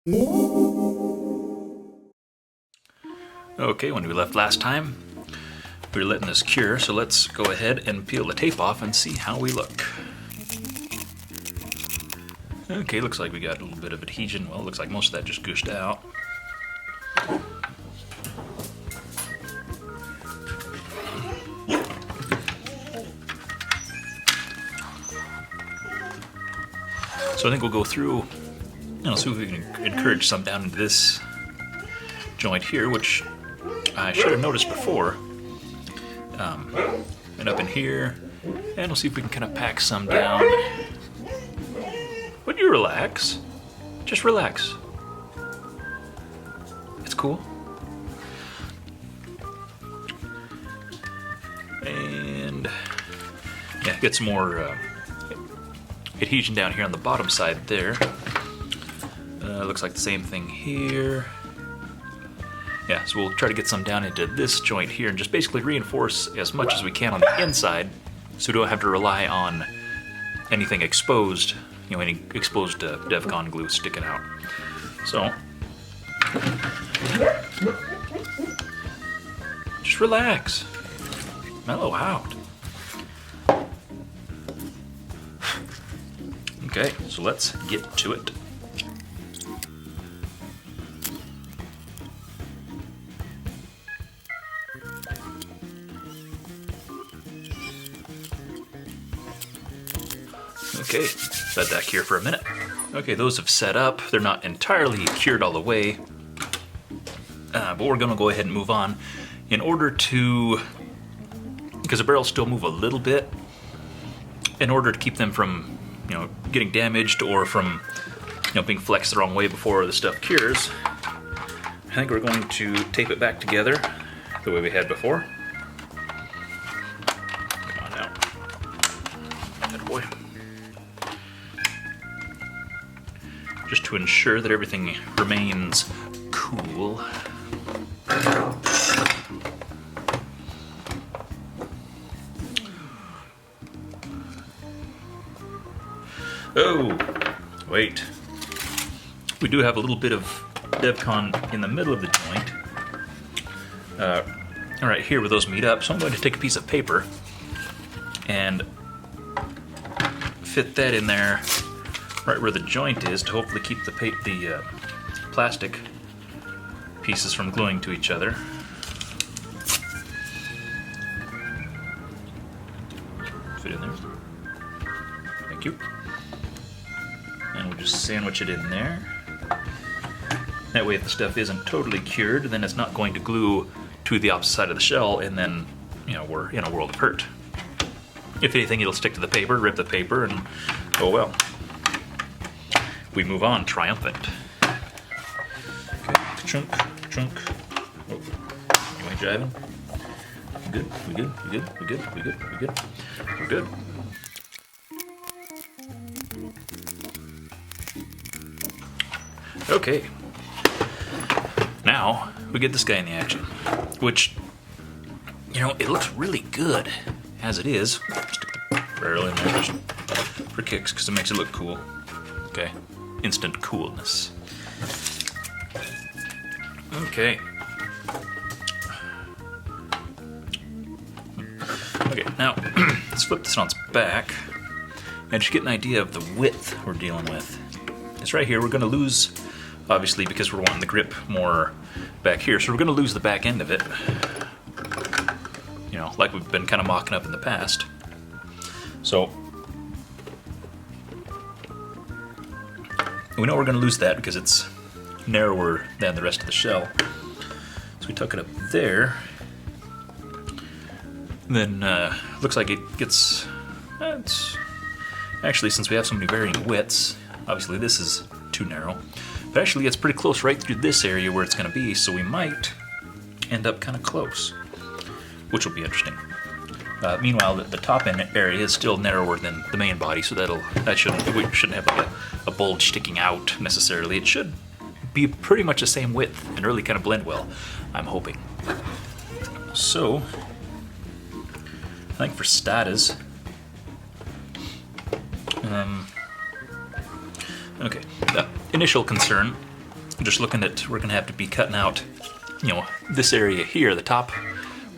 Okay, when we left last time, we were letting this cure, so let's go ahead and peel the tape off and see how we look. Okay, looks like we got a little bit of adhesion. Well, it looks like most of that just gushed out. So I think we'll go through and see if we can encourage some down into this joint here, which I should have noticed before. And up in here, and we'll see if we can kind of pack some down. Would you relax? Just relax. It's cool. And yeah, get some more adhesion down here on the bottom side there. Looks like the same thing here. Yeah, so we'll try to get some down into this joint here and just basically reinforce as much as we can on the inside so we don't have to rely on anything exposed, you know, any exposed Devcon glue sticking out. So, just relax. Mellow out. Okay, so let's get to it. Okay, let that cure for a minute. Okay, those have set up. They're not entirely cured all the way, but we're gonna go ahead and move on. In order to, because the barrels still move a little bit, in order to keep them from, you know, getting damaged or from, you know, being flexed the wrong way before the stuff cures, I think we're going to tape it back together the way we had before. Come on out. That boy. Just to ensure that everything remains cool. Oh, wait. We do have a little bit of Devcon in the middle of the joint. Right here where those meet up. So I'm going to take a piece of paper and fit that in there right where the joint is to hopefully keep the plastic pieces from gluing to each other. Fit in there. Thank you. And we'll just sandwich it in there. That way if the stuff isn't totally cured, then it's not going to glue to the opposite side of the shell, and then, you know, we're in a world of hurt. If anything, it'll stick to the paper, rip the paper, and oh well. We move on, triumphant. Okay, chunk, chunk. Oh, you ain't jiving? We good? We good? We good? We good? We good? We good? We're good. Okay. Now we get this guy in the action, which, you know, it looks really good as it is. Stick the barrel in there just for kicks because it makes it look cool. Okay. Instant coolness. Okay. Okay, now let's flip this on its back and just get an idea of the width we're dealing with. It's right here. We're going to lose, obviously, because we're wanting the grip more back here, so we're going to lose the back end of it. You know, like we've been kind of mocking up in the past. So we know we're going to lose that because it's narrower than the rest of the shell. So we tuck it up there. Then looks like it gets, it's actually, since we have so many varying widths, obviously this is too narrow, but actually it's pretty close right through this area where it's going to be, so we might end up kind of close, which will be interesting. Meanwhile, the top end area is still narrower than the main body, so we shouldn't have like a bulge sticking out necessarily. It should be pretty much the same width and really kind of blend well, I'm hoping. So, I think for status, okay, initial concern just looking at, we're gonna have to be cutting out, you know, this area here, the top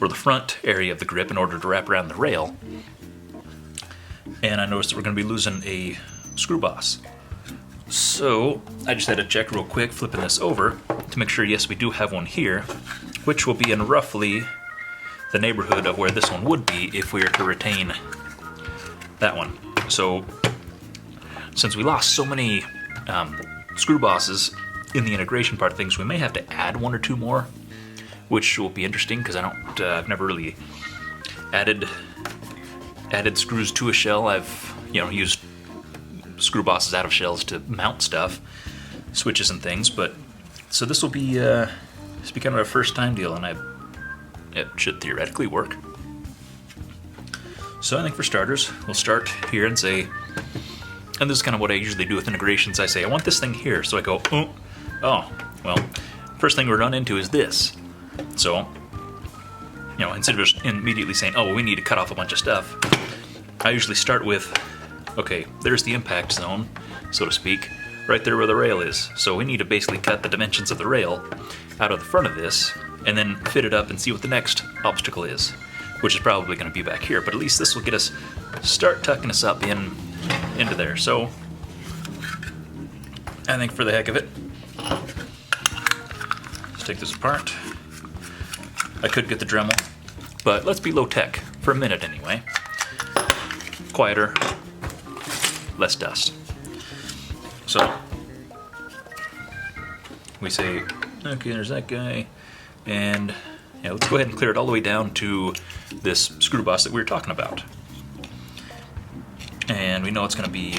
or the front area of the grip in order to wrap around the rail. And I noticed that we're gonna be losing a screw boss. So I just had to check real quick, flipping this over to make sure, yes, we do have one here, which will be in roughly the neighborhood of where this one would be if we were to retain that one. So since we lost so many screw bosses in the integration part of things, we may have to add one or two more, which will be interesting because I've never really added screws to a shell. I've, you know, used screw bosses out of shells to mount stuff, switches and things. But so this will be kind of a first time deal, and it should theoretically work. So I think for starters, we'll start here and say, and this is kind of what I usually do with integrations. I say, I want this thing here. So I go, oh, well, first thing we run into is this. So, you know, instead of just immediately saying, oh, well, we need to cut off a bunch of stuff, I usually start with, okay, there's the impact zone, so to speak, right there where the rail is. So we need to basically cut the dimensions of the rail out of the front of this, and then fit it up and see what the next obstacle is, which is probably going to be back here. But at least this will get us, start tucking us up into there. So I think for the heck of it, let's take this apart. I could get the Dremel, but let's be low tech for a minute anyway. Quieter, less dust. So we say, okay, there's that guy, and yeah, let's go ahead and clear it all the way down to this screw boss that we were talking about. And we know it's going to be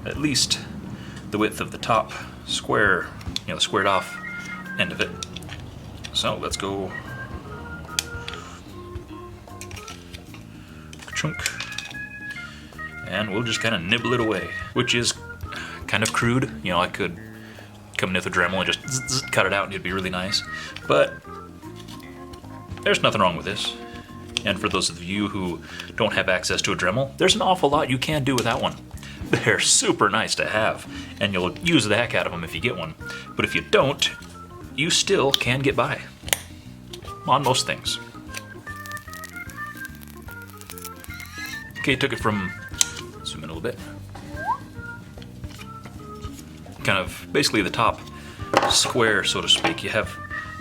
at least the width of the top square, you know, the squared off end of it. So let's go chunk, and we'll just kind of nibble it away, which is kind of crude. You know, I could come in with a Dremel and just cut it out and it'd be really nice, but there's nothing wrong with this. And for those of you who don't have access to a Dremel, there's an awful lot you can do with that one. They're super nice to have, and you'll use the heck out of them if you get one. But if you don't, you still can get by on most things. Okay, took it from, zoom in a little bit, kind of basically the top square, so to speak. You have,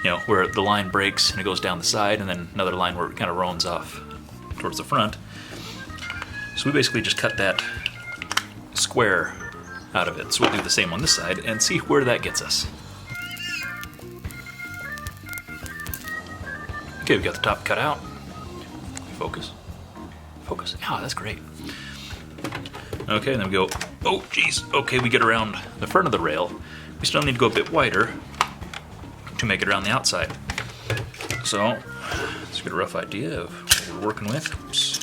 you know, where the line breaks and it goes down the side, and then another line where it kind of rounds off towards the front. So we basically just cut that square out of it. So we'll do the same on this side and see where that gets us. Okay, we got the top cut out. Focus. Focus. Yeah, that's great. Okay, and then we go, oh geez, okay, we get around the front of the rail. We still need to go a bit wider to make it around the outside. So, let's get a rough idea of what we're working with. Oops.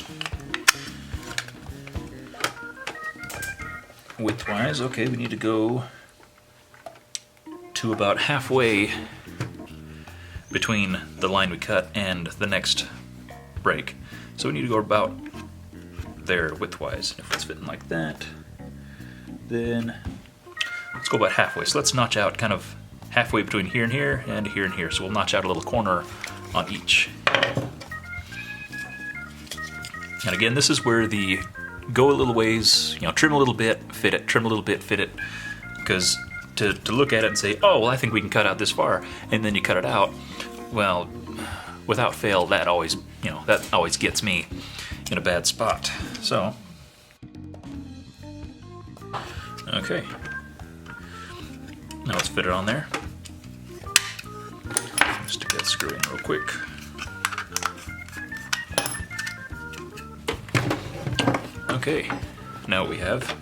Width-wise, okay, we need to go to about halfway between the line we cut and the next break. So we need to go about there width-wise. If it's fitting like that, then let's go about halfway. So let's notch out kind of halfway between here and here and here and here. So we'll notch out a little corner on each. And again, this is where the go a little ways, you know, trim a little bit, fit it, trim a little bit, fit it. Because to look at it and say, oh, well, I think we can cut out this far, and then you cut it out, well, without fail, that always, you know, that always gets me in a bad spot. So, okay. Now let's fit it on there. Stick that screw in real quick. Okay, now what we have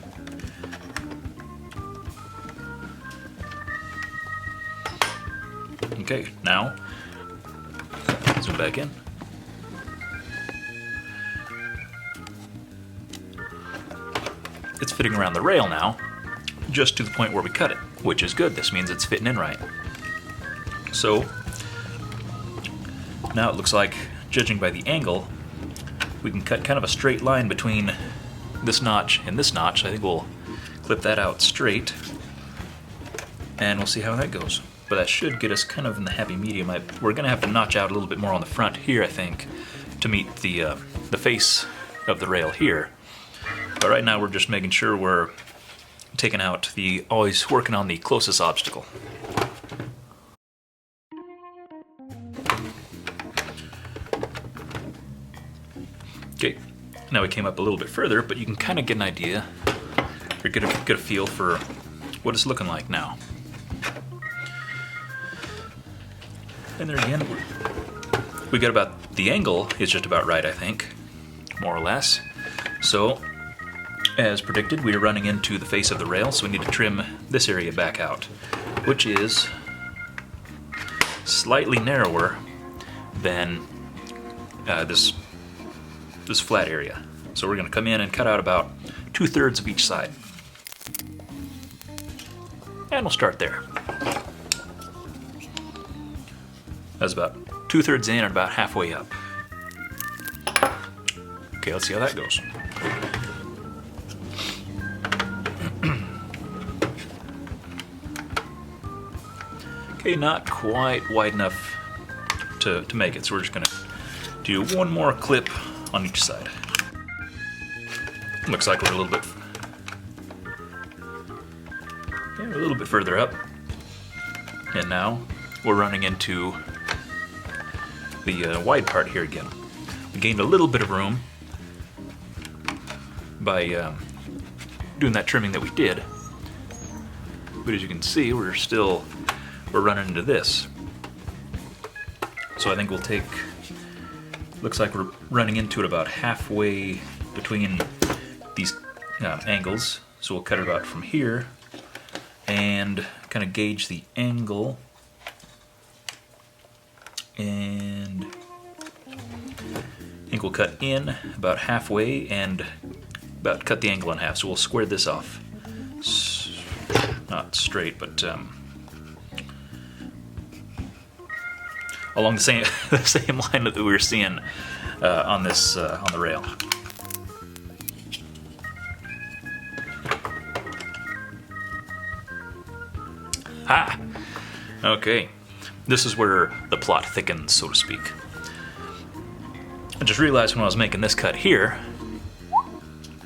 okay, now zoom back in. It's fitting around the rail now, just to the point where we cut it, which is good. This means it's fitting in right. So now it looks like, judging by the angle, we can cut kind of a straight line between this notch and this notch. I think we'll clip that out straight. and we'll see how that goes. But that should get us kind of in the happy medium. We're going to have to notch out a little bit more on the front here, I think, to meet the face of the rail here. But right now we're just making sure we're taking out always working on the closest obstacle. Okay, now we came up a little bit further, but you can kind of get an idea, or get a feel for what it's looking like now. And there again, we got about, the angle is just about right, I think, more or less. So, as predicted, we are running into the face of the rail, so we need to trim this area back out, which is slightly narrower than this flat area. So we're going to come in and cut out about 2/3 of each side. And we'll start there. That's about 2/3 in and about halfway up. Okay, let's see how that goes. Okay, not quite wide enough to make it, so we're just gonna do one more clip on each side. Looks like we're a little bit further up. And now we're running into the wide part here again. We gained a little bit of room by doing that trimming that we did. But as you can see, we're running into this. So I think we'll take, looks like we're running into it about halfway between these angles. So we'll cut it about from here and kind of gauge the angle. And I think we'll cut in about halfway and about cut the angle in half. So we'll square this off. Not straight, but along the same line that we were seeing on the rail. Ha! Okay, this is where the plot thickens, so to speak. I just realized when I was making this cut here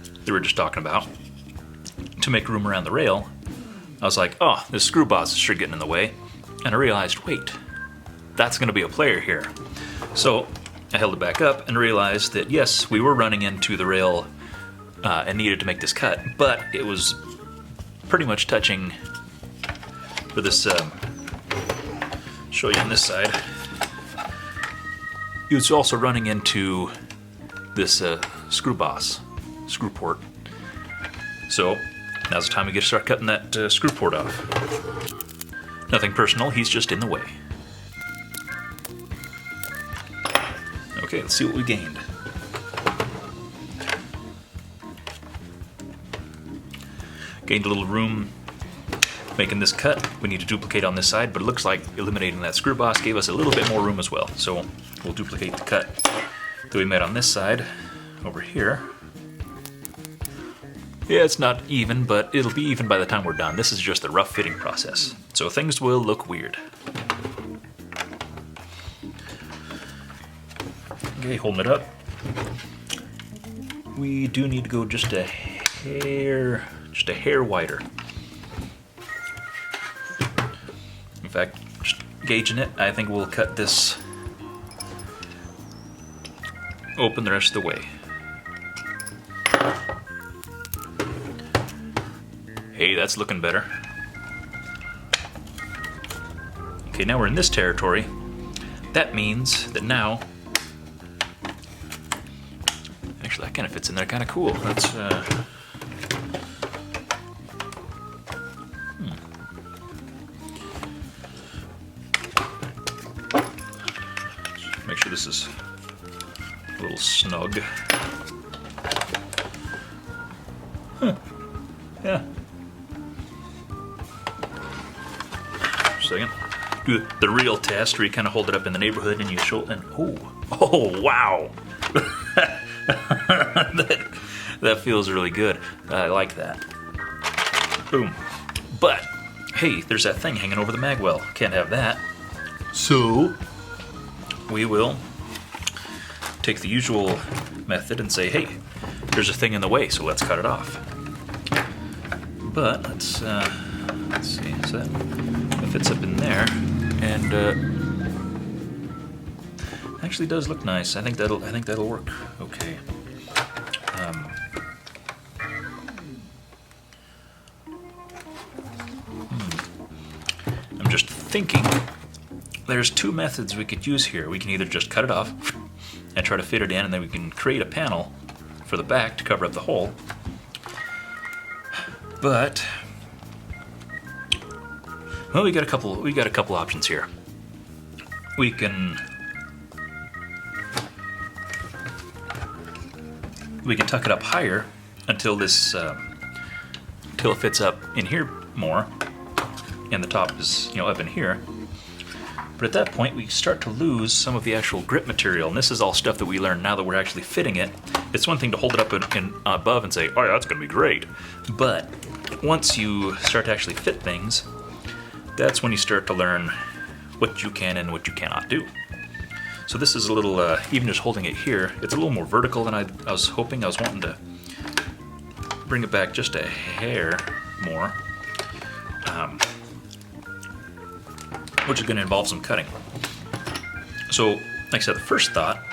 that we were just talking about, to make room around the rail, I was like, oh, this screw boss is sure getting in the way. And I realized, wait, that's going to be a player here. So I held it back up and realized that yes, we were running into the rail and needed to make this cut, but it was pretty much touching for this, show you on this side. It was also running into this screw port. So now's the time we get to start cutting that screw port off. Nothing personal, he's just in the way. Okay, let's see what we gained. Gained a little room making this cut. We need to duplicate on this side, but it looks like eliminating that screw boss gave us a little bit more room as well. So we'll duplicate the cut that we made on this side over here. Yeah, it's not even, but it'll be even by the time we're done. This is just the rough fitting process, so things will look weird. Okay, holding it up. We do need to go just a hair wider. In fact, just gauging it, I think we'll cut this open the rest of the way. Hey, that's looking better. Okay, now we're in this territory. That means that now, actually that kind of fits in there kind of cool. That's make sure this is a little snug. Huh. Yeah. Second. Do the real test where you kind of hold it up in the neighborhood and you show it, and oh wow. that feels really good. I like that. Boom. But hey, there's that thing hanging over the mag well. Can't have that. So we will take the usual method and say, hey, there's a thing in the way, so let's cut it off. But let's see, so that fits up in there, and actually does look nice. I think that'll work okay. I'm just thinking there's two methods we could use here. We can either just cut it off and try to fit it in, and then we can create a panel for the back to cover up the hole. But well, we got a couple options here. We can tuck it up higher until this until it fits up in here more, and the top is up in here. But at that point, we start to lose some of the actual grip material, and this is all stuff that we learned now that we're actually fitting it. It's one thing to hold it up in above and say, oh yeah, that's going to be great. But once you start to actually fit things, that's when you start to learn what you can and what you cannot do. So this is a little, even just holding it here, it's a little more vertical than I was hoping. I was wanting to bring it back just a hair more, which is going to involve some cutting. So, like I said, the first thought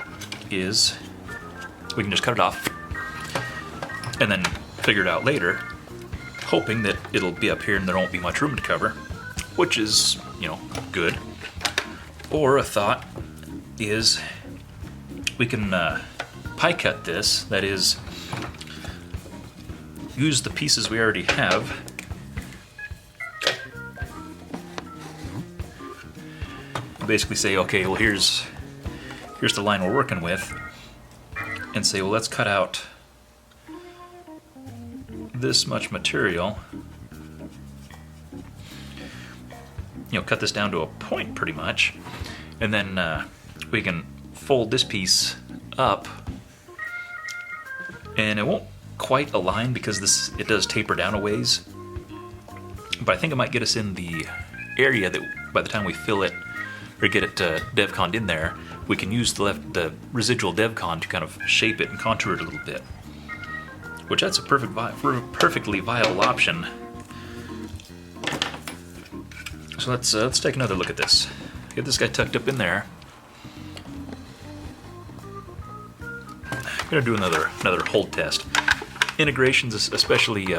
is we can just cut it off and then figure it out later, hoping that it'll be up here and there won't be much room to cover, which is, good. Or a thought is we can pie cut this, that is, use the pieces we already have basically say, okay, well here's the line we're working with, and say, well, let's cut out this much material, cut this down to a point pretty much, and then we can fold this piece up, and it won't quite align because it does taper down a ways, but I think it might get us in the area that by the time we fill it or get it DevConned in there, we can use the residual DevCon to kind of shape it and contour it a little bit, which that's a perfectly viable option. So let's take another look at this. Get this guy tucked up in there. I'm gonna do another hold test. Integrations, especially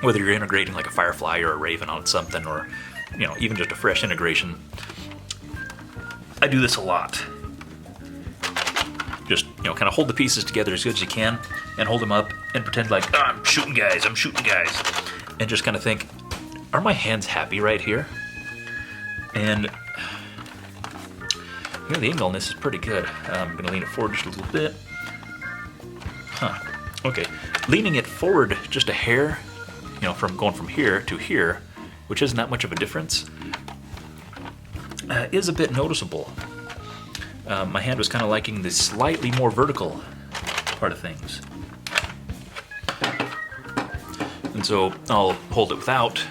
whether you're integrating like a Firefly or a Raven on something, or even just a fresh integration. I do this a lot. Just kind of hold the pieces together as good as you can, and hold them up and pretend like, oh, I'm shooting guys, and just kind of think, are my hands happy right here? And the angle on this is pretty good. I'm going to lean it forward just a little bit. Okay, leaning it forward just a hair, from going from here to here, which isn't that much of a difference, is a bit noticeable. My hand was kind of liking the slightly more vertical part of things. And so I'll hold it without,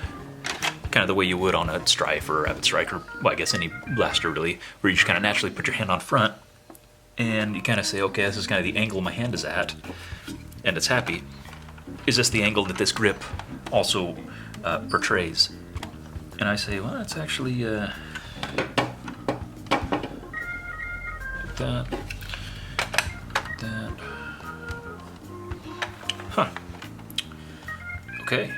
kind of the way you would on a Strife or a Rapid Strike, or well, I guess any blaster really, where you just kind of naturally put your hand on front, and you kind of say, okay, this is kind of the angle my hand is at, and it's happy. Is this the angle that this grip also portrays? And I say, well, it's actually that. Huh. Okay.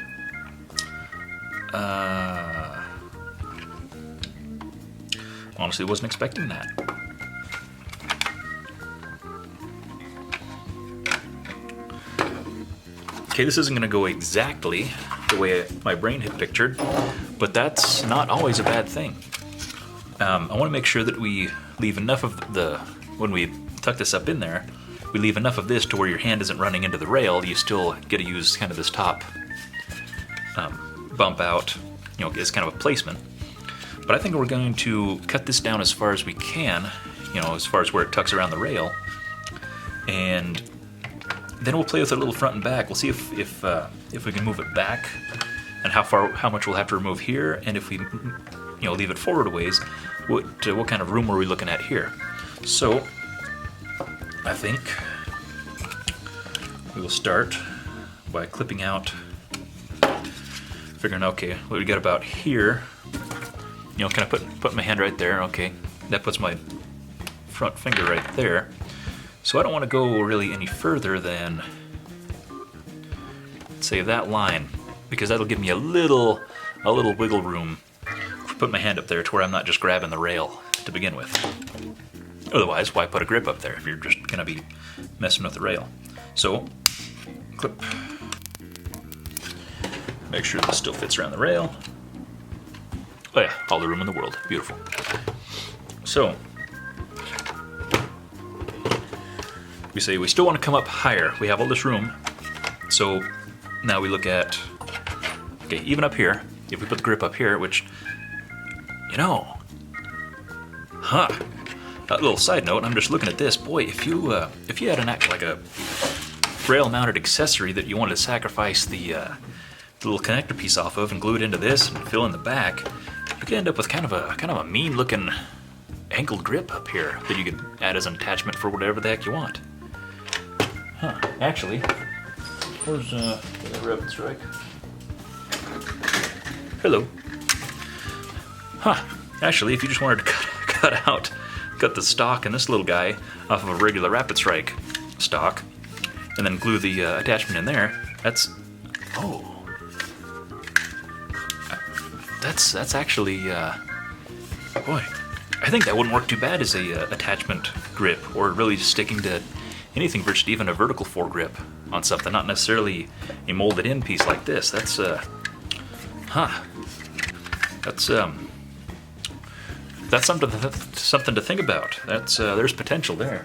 Honestly, wasn't expecting that. Okay, this isn't going to go exactly the way my brain had pictured, but that's not always a bad thing. I want to make sure that we leave enough of when we tuck this up in there, we leave enough of this to where your hand isn't running into the rail. You still get to use kind of this top bump out, as kind of a placement. But I think we're going to cut this down as far as we can, as far as where it tucks around the rail, and then we'll play with it a little front and back. We'll see if we can move it back and how much we'll have to remove here, and if we, leave it forward a ways, what kind of room are we looking at here? So I think we will start by clipping out, figuring, okay, what we got about here, kind of put my hand right there, okay, that puts my front finger right there. So I don't want to go really any further than, say, that line, because that'll give me a little wiggle room to put my hand up there to where I'm not just grabbing the rail to begin with. Otherwise, why put a grip up there if you're just going to be messing with the rail? So, clip. Make sure this still fits around the rail. Oh yeah, all the room in the world. Beautiful. So, we say we still want to come up higher. We have all this room. So now we look at, okay, even up here, if we put the grip up here, which, a little side note, I'm just looking at this. Boy, if you had a rail-mounted accessory that you wanted to sacrifice the little connector piece off of and glue it into this and fill in the back, you could end up with kind of a mean-looking angled grip up here that you could add as an attachment for whatever the heck you want. Actually, where's the rabbit strike? Hello. Actually, if you just wanted to cut the stock and this little guy off of a regular rapid strike stock, and then glue the attachment in there, that's actually, boy, I think that wouldn't work too bad as a attachment grip, or really sticking to anything, virtually even a vertical foregrip on something, not necessarily a molded in piece like this. That's something to think about. There's potential there.